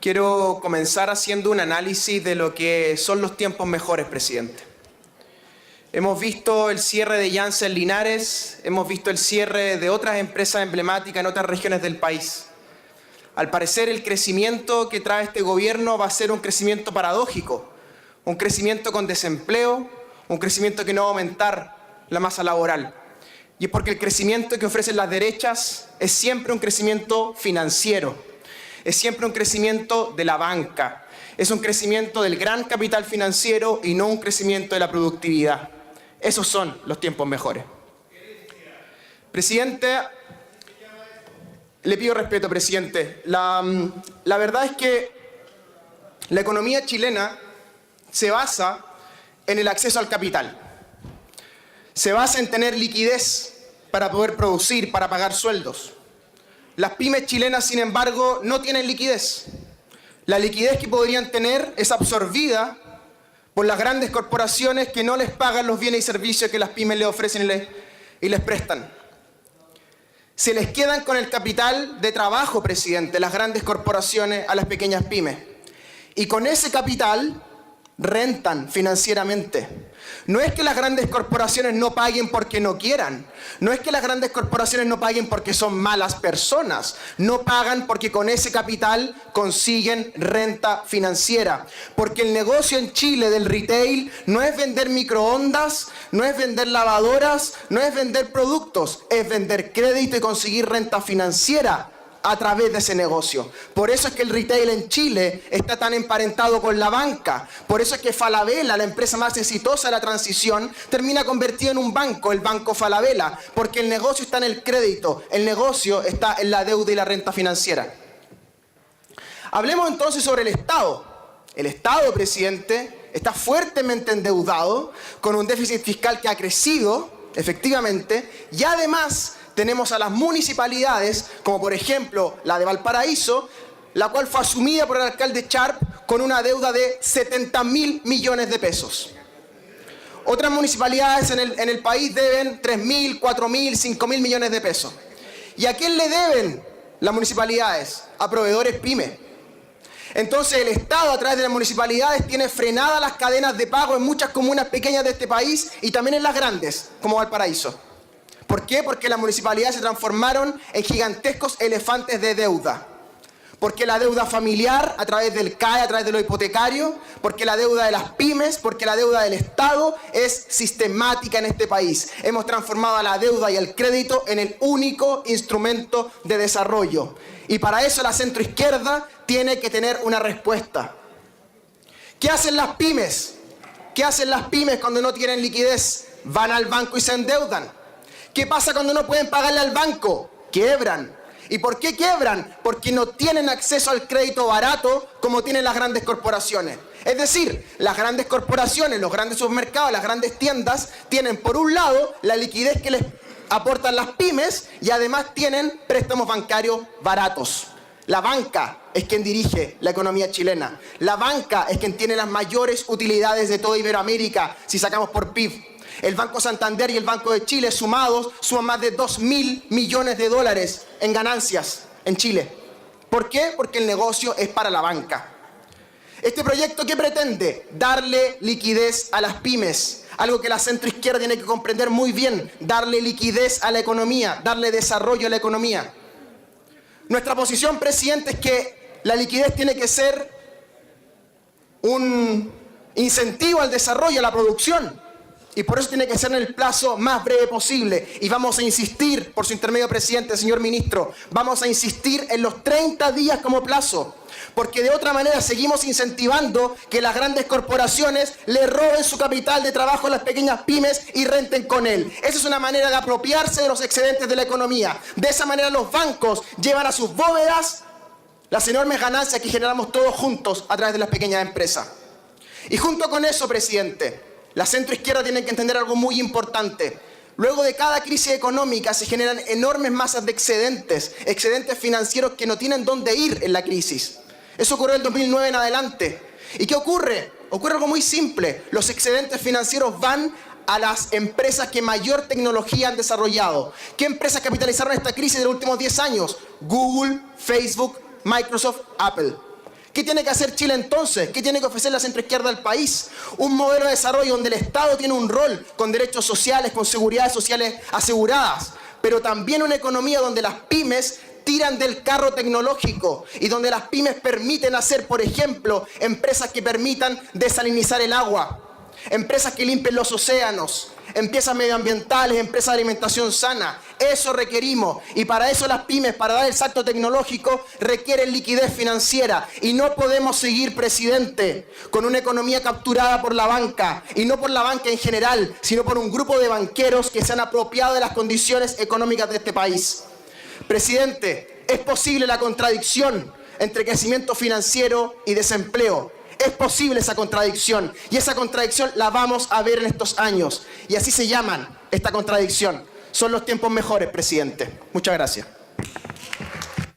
Quiero comenzar haciendo un análisis de lo que son los tiempos mejores, presidente. Hemos visto el cierre de Janssen Linares, hemos visto el cierre de otras empresas emblemáticas en otras regiones del país. Al parecer, el crecimiento que trae este gobierno va a ser un crecimiento paradójico, un crecimiento con desempleo, un crecimiento que no va a aumentar la masa laboral. Y es porque el crecimiento que ofrecen las derechas es siempre un crecimiento financiero. Es siempre un crecimiento de la banca, es un crecimiento del gran capital financiero y no un crecimiento de la productividad. Esos son los tiempos mejores. Presidente, le pido respeto, presidente. La verdad es que la economía chilena se basa en el acceso al capital. Se basa en tener liquidez para poder producir, para pagar sueldos. Las pymes chilenas, sin embargo, no tienen liquidez. La liquidez que podrían tener es absorbida por las grandes corporaciones que no les pagan los bienes y servicios que las pymes les ofrecen y les prestan. Se les quedan con el capital de trabajo, presidente, las grandes corporaciones a las pequeñas pymes. Y con ese capital rentan financieramente. No es que las grandes corporaciones no paguen porque no quieran. No es que las grandes corporaciones no paguen porque son malas personas. No pagan porque con ese capital consiguen renta financiera. Porque el negocio en Chile del retail no es vender microondas, no es vender lavadoras, no es vender productos, es vender crédito y conseguir renta financiera a través de ese negocio. Por eso es que el retail en Chile está tan emparentado con la banca. Por eso es que Falabella, la empresa más exitosa de la transición, termina convertida en un banco, el Banco Falabella, porque el negocio está en el crédito, el negocio está en la deuda y la renta financiera. Hablemos entonces sobre el Estado. El Estado, presidente, está fuertemente endeudado, con un déficit fiscal que ha crecido, efectivamente, y además tenemos a las municipalidades, como por ejemplo la de Valparaíso, la cual fue asumida por el alcalde Sharp con una deuda de 70.000 millones de pesos. Otras municipalidades en el país deben 3.000, 4.000, 5.000 millones de pesos. ¿Y a quién le deben las municipalidades? A proveedores pyme. Entonces el Estado, a través de las municipalidades, tiene frenadas las cadenas de pago en muchas comunas pequeñas de este país y también en las grandes, como Valparaíso. ¿Por qué? Porque las municipalidades se transformaron en gigantescos elefantes de deuda. Porque la deuda familiar, a través del CAE, a través de lo hipotecario, porque la deuda de las pymes, porque la deuda del Estado es sistemática en este país. Hemos transformado a la deuda y el crédito en el único instrumento de desarrollo. Y para eso la centroizquierda tiene que tener una respuesta. ¿Qué hacen las pymes? ¿Qué hacen las pymes cuando no tienen liquidez? Van al banco y se endeudan. ¿Qué pasa cuando no pueden pagarle al banco? Quiebran. ¿Y por qué quiebran? Porque no tienen acceso al crédito barato como tienen las grandes corporaciones. Es decir, las grandes corporaciones, los grandes supermercados, las grandes tiendas tienen por un lado la liquidez que les aportan las pymes y además tienen préstamos bancarios baratos. La banca es quien dirige la economía chilena. La banca es quien tiene las mayores utilidades de toda Iberoamérica si sacamos por PIB. El Banco Santander y el Banco de Chile sumados suman más de 2.000 millones de dólares en ganancias en Chile. ¿Por qué? Porque el negocio es para la banca. ¿Este proyecto qué pretende? Darle liquidez a las pymes. Algo que la centroizquierda tiene que comprender muy bien. Darle liquidez a la economía, darle desarrollo a la economía. Nuestra posición, presidente, es que la liquidez tiene que ser un incentivo al desarrollo, a la producción. Y por eso tiene que ser en el plazo más breve posible. Y vamos a insistir, por su intermedio, presidente, señor ministro, vamos a insistir en los 30 días como plazo. Porque de otra manera seguimos incentivando que las grandes corporaciones le roben su capital de trabajo a las pequeñas pymes y renten con él. Esa es una manera de apropiarse de los excedentes de la economía. De esa manera los bancos llevan a sus bóvedas las enormes ganancias que generamos todos juntos a través de las pequeñas empresas. Y junto con eso, presidente, la centroizquierda tiene que entender algo muy importante. Luego de cada crisis económica se generan enormes masas de excedentes financieros que no tienen dónde ir en la crisis. Eso ocurrió en el 2009 en adelante. ¿Y qué ocurre? Ocurre algo muy simple. Los excedentes financieros van a las empresas que mayor tecnología han desarrollado. ¿Qué empresas capitalizaron esta crisis de los últimos 10 años? Google, Facebook, Microsoft, Apple. ¿Qué tiene que hacer Chile entonces? ¿Qué tiene que ofrecer la centroizquierda al país? Un modelo de desarrollo donde el Estado tiene un rol con derechos sociales, con seguridades sociales aseguradas, pero también una economía donde las pymes tiran del carro tecnológico y donde las pymes permiten hacer, por ejemplo, empresas que permitan desalinizar el agua, empresas que limpien los océanos, empresas medioambientales, empresas de alimentación sana. Eso requerimos, y para eso las pymes, para dar el salto tecnológico, requieren liquidez financiera. Y no podemos seguir, presidente, con una economía capturada por la banca, y no por la banca en general, sino por un grupo de banqueros que se han apropiado de las condiciones económicas de este país. Presidente, es posible la contradicción entre crecimiento financiero y desempleo. Es posible esa contradicción, y esa contradicción la vamos a ver en estos años. Y así se llaman esta contradicción. Son los tiempos mejores, presidente. Muchas gracias.